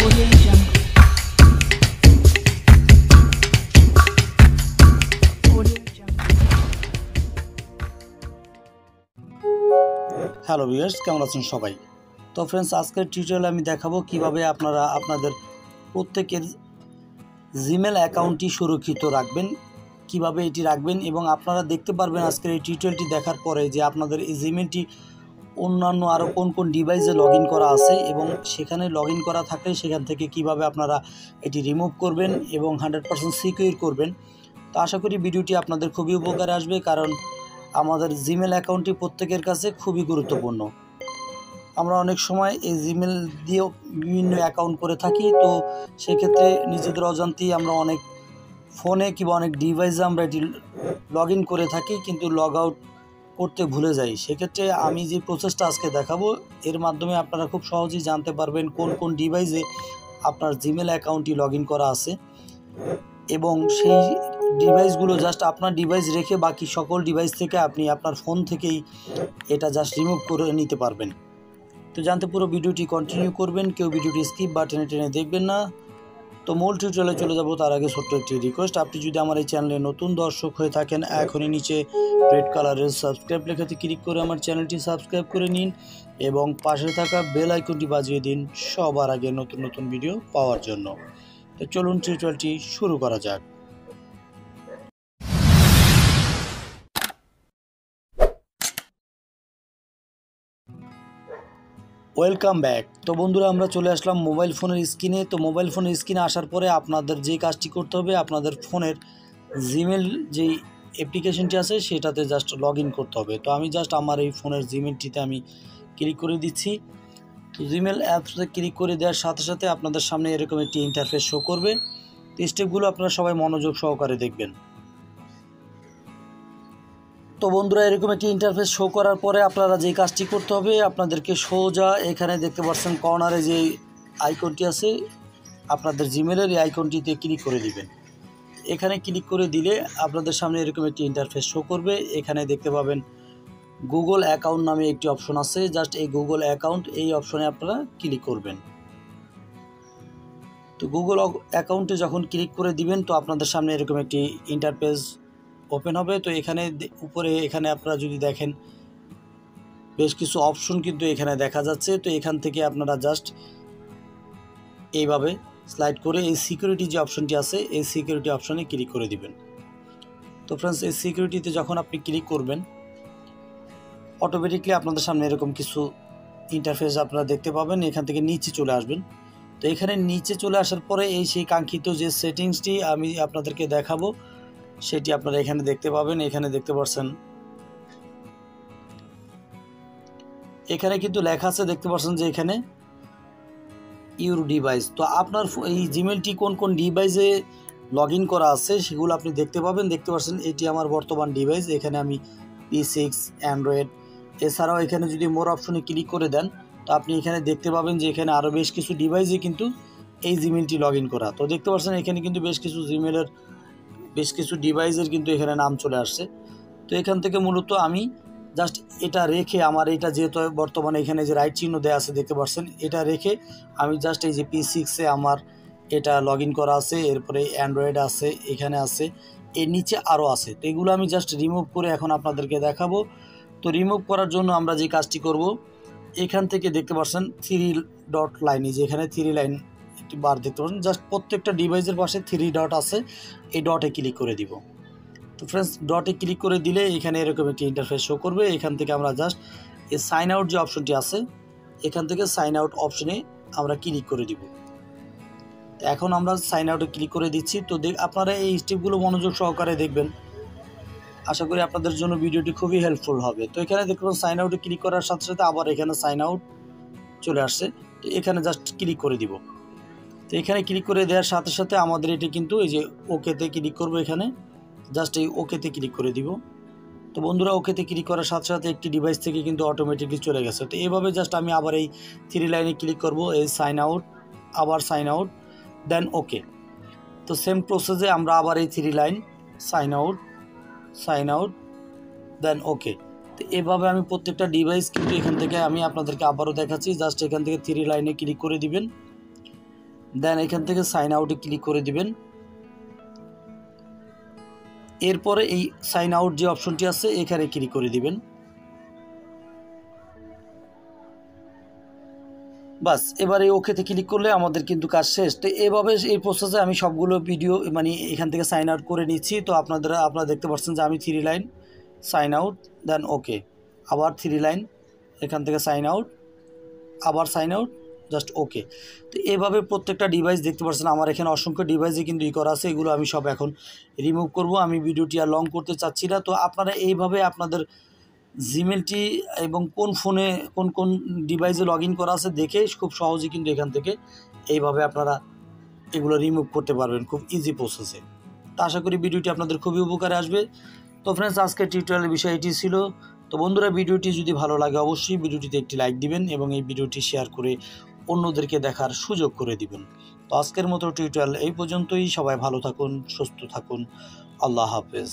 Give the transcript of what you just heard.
Hello viewers, কেমন আছেন সবাই? তো ফ্রেন্ডস, আজকের টিউটোরিয়ালে আমি দেখাবো কিভাবে আপনারা আপনাদের প্রত্যেকের জিমেল অ্যাকাউন্টটি সুরক্ষিত রাখবেন, কিভাবে এটি রাখবেন। এবং আপনারা দেখতে পারবেন আজকের এই টিউটোরিয়ালটি দেখার পরে যে আপনাদের এই জিমেলটি অন্যান্য আরও কোন কোন ডিভাইসে লগ ইন করা আছে এবং সেখানে লগ ইন করা থাকলে সেখান থেকে কিভাবে আপনারা এটি রিমুভ করবেন এবং 100% সিকিউর করবেন। তো আশা করি ভিডিওটি আপনাদের খুবই উপকারে আসবে, কারণ আমাদের জিমেল অ্যাকাউন্টটি প্রত্যেকের কাছে খুবই গুরুত্বপূর্ণ। আমরা অনেক সময় এই জিমেল দিয়েও বিভিন্ন অ্যাকাউন্ট করে থাকি, তো সেক্ষেত্রে নিজেদের অজান্তেই আমরা অনেক ফোনে কিংবা অনেক ডিভাইসে আমরা এটি লগ ইন করে থাকি, কিন্তু লগ আউট করতে ভুলে যাই। সেক্ষেত্রে আমি যে প্রসেসটা আজকে দেখাবো, এর মাধ্যমে আপনারা খুব সহজেই জানতে পারবেন কোন কোন ডিভাইসে আপনার জিমেল অ্যাকাউন্টটি লগ ইন করা আছে এবং সেই ডিভাইসগুলো জাস্ট আপনার ডিভাইস রেখে বাকি সকল ডিভাইস থেকে আপনি আপনার ফোন থেকেই এটা জাস্ট রিমুভ করে নিতে পারবেন। তো জানতে পুরো ভিডিওটি কন্টিনিউ করবেন, কেউ ভিডিওটি স্কিপ বা টেনে টেনে দেখবেন না। তো মূল টিউটোরিয়ালে চলে যাব তার আগে ছোট্ট একটি রিকোয়েস্ট, আপনি যদি আমার এই চ্যানেলে নতুন দর্শক হয়ে থাকেন, এখনই নিচে রেড কালারের সাবস্ক্রাইব লেখাতে ক্লিক করে আমার চ্যানেলটি সাবস্ক্রাইব করে নিন এবং পাশে থাকা বেল আইকনটি বাজিয়ে দিন সবার আগে নতুন নতুন ভিডিও পাওয়ার জন্য। তো চলুন টিউটোরিয়ালটি শুরু করা যাক। Welcome back. তো বন্ধুরা, আমরা চলে আসলাম মোবাইল ফোনের স্ক্রিনে। তো মোবাইল ফোনের স্ক্রিনে আসার পরে আপনাদের যে কাজটি করতে হবে, আপনাদের ফোনের জিমেল যেই অ্যাপ্লিকেশনটি আছে সেটাতে জাস্ট লগ ইন করতে হবে। তো আমি জাস্ট আমার এই ফোনের জিমেলটিতে আমি ক্লিক করে দিচ্ছি। তো জিমেল অ্যাপসে ক্লিক করে দেওয়ার সাথে সাথে আপনাদের সামনে এরকম একটি ইন্টারফেস শো করবে। তো স্টেপগুলো আপনারা সবাই মনোযোগ সহকারে দেখবেন। তো বন্ধুরা, এরকম একটি ইন্টারফেস শো করার পরে আপনারা যে কাজটি করতে হবে, আপনাদেরকে সোজা এখানে দেখতে পাচ্ছেন কর্নারে যে আইকনটি আছে আপনাদের জিমেলের, এই আইকনটিতে ক্লিক করে দিবেন। এখানে ক্লিক করে দিলে আপনাদের সামনে এরকম একটি ইন্টারফেস শো করবে। এখানে দেখতে পাবেন গুগল অ্যাকাউন্ট নামে একটি অপশন আছে, জাস্ট এই গুগল অ্যাকাউন্ট এই অপশনে আপনারা ক্লিক করবেন। তো গুগল অ্যাকাউন্টে যখন ক্লিক করে দিবেন, তো আপনাদের সামনে এরকম একটি ইন্টারফেস ওপেন হবে। তো এখানে উপরে এখানে আপনারা যদি দেখেন বেশ কিছু অপশন কিন্তু এখানে দেখা যাচ্ছে। তো এখান থেকে আপনারা জাস্ট এইভাবে স্লাইড করে এই সিকিউরিটি যে অপশনটি আছে এই সিকিউরিটি অপশনে ক্লিক করে দিবেন। তো ফ্রেন্ডস, এই সিকিউরিটিতে যখন আপনি ক্লিক করবেন, অটোমেটিকলি আপনাদের সামনে এরকম কিছু ইন্টারফেস আপনারা দেখতে পাবেন। এখান থেকে নিচে চলে আসবেন। তো এখানে নিচে চলে আসার পরে এই সেই কাঙ্ক্ষিত যে সেটিংসটি আমি আপনাদেরকে দেখাবো সেটি আপনারা এখানে দেখতে পাবেন। এখানে দেখতে পাচ্ছেন এখানে কিন্তু লেখা আছে, দেখতে পাচ্ছেন যে এখানে ইউর ডিভাইস। তো আপনার এই জিমেলটি কোন কোন ডিভাইসে লগ ইন করা আছে সেগুলো আপনি দেখতে পাবেন। দেখতে পাচ্ছেন এটি আমার বর্তমান ডিভাইস, এখানে আমি P6 অ্যান্ড্রয়েড। এছাড়াও এখানে যদি মোর অপশনে ক্লিক করে দেন, তো আপনি এখানে দেখতে পাবেন যে এখানে আরও বেশ কিছু ডিভাইসে কিন্তু এই জিমেলটি লগ ইন করা। তো দেখতে পাচ্ছেন এখানে কিন্তু বেশ কিছু ডিভাইসের কিন্তু এখানে নাম চলে আসছে। তো এখান থেকে মূলত আমি জাস্ট এটা রেখে আমার এটা যেহেতু বর্তমানে এখানে যে রাইট চিহ্ন দেওয়া আছে দেখতে পাচ্ছেন, এটা রেখে আমি জাস্ট এই যে P6-এ আমার এটা লগ ইন করা আছে, এরপরে অ্যান্ড্রয়েড আছে, এখানে আছে, এর নিচে আরও আছে। তো এগুলো আমি জাস্ট রিমুভ করে এখন আপনাদেরকে দেখাবো। তো রিমুভ করার জন্য আমরা যে কাজটি করব, এখান থেকে দেখতে পাচ্ছেন 3 ডট লাইনে, যে এখানে 3 লাইন একটি বার দেখতে পাচ্ছেন, জাস্ট প্রত্যেকটা ডিভাইসের পাশে 3 ডট আছে, এই ডটে ক্লিক করে দিব। তো ফ্রেন্ডস, ডটে ক্লিক করে দিলে এখানে এরকম একটি ইন্টারফেস শো করবে। এখান থেকে আমরা জাস্ট এই সাইন আউট যে অপশনটি আছে এখান থেকে সাইন আউট অপশনে আমরা ক্লিক করে দিব। এখন আমরা সাইন আউটে ক্লিক করে দিচ্ছি। তো আপনারা এই স্টেপগুলো মনোযোগ সহকারে দেখবেন, আশা করি আপনাদের জন্য ভিডিওটি খুবই হেল্পফুল হবে। তো এখানে দেখবেন সাইন আউটে ক্লিক করার সাথে সাথে আবার এখানে সাইন আউট চলে আসছে। তো এখানে জাস্ট ক্লিক করে দিব। তো এখানে ক্লিক করে দেওয়ার সাথে সাথে আমাদের এটি কিন্তু এই যে ওকেতে ক্লিক করবো, এখানে জাস্ট এই ওকেতে ক্লিক করে দিব। তো বন্ধুরা, ওকেতে ক্লিক করার সাথে সাথে একটি ডিভাইস থেকে কিন্তু অটোমেটিকলি চলে গেছে। তো এইভাবে জাস্ট আমি আবার এই 3 লাইনে ক্লিক করব, এই সাইন আউট, আবার সাইন আউট, দেন ওকে। তো সেম প্রসেসে আমরা আবার এই 3 লাইন সাইন আউট, দেন ওকে। তো এভাবে আমি প্রত্যেকটা ডিভাইস কিন্তু এখান থেকে আমি আপনাদেরকে আবারও দেখাচ্ছি। জাস্ট এখান থেকে 3 লাইনে ক্লিক করে দিবেন। দেন এখান থেকে সাইন আউটে ক্লিক করে দিবেন। এরপরে এই সাইন আউট যে অপশনটি আছে এখানে ক্লিক করে দিবেন। বাস এবারে ওকেতে ক্লিক করলে আমাদের কিন্তু কাজ শেষ। তো এভাবে এই প্রসেসে আমি সবগুলো ভিডিও মানে এখান থেকে সাইন আউট করে নিচ্ছি। তো আপনারা দেখতে পাচ্ছেন যে আমি 3 লাইন সাইন আউট, দেন ওকে, আবার 3 লাইন এখান থেকে সাইন আউট, আবার সাইন আউট, জাস্ট ওকে। তো এভাবে প্রত্যেকটা ডিভাইস দেখতে পাচ্ছেন আমার এখানে অসংখ্য ডিভাইসে কিন্তু করা আছে। এগুলো আমি সব এখন রিমুভ করব। আমি ভিডিওটি আর লং করতে চাচ্ছি না। তো আপনারা এইভাবে আপনাদের জিমেলটি এবং কোন ফোনে কোন ডিভাইসে লগ ইন করা আছে দেখে খুব সহজেই কিন্তু এখান থেকে এইভাবে আপনারা এগুলো রিমুভ করতে পারবেন খুব ইজি প্রসেসে। তো আশা করি ভিডিওটি আপনাদের খুবই উপকারে আসবে। তো ফ্রেন্ডস, আজকের টিউটোরিয়ালের বিষয় এটি ছিল। তো বন্ধুরা, ভিডিওটি যদি ভালো লাগে অবশ্যই ভিডিওটিতে একটি লাইক দিবেন এবং এই ভিডিওটি শেয়ার করে অন্যদেরকে দেখার সুযোগ করে দিবেন। তো আজকের মতো টিউটোরিয়াল এই পর্যন্তই। সবাই ভালো থাকুন, সুস্থ থাকুন। আল্লাহ হাফেজ।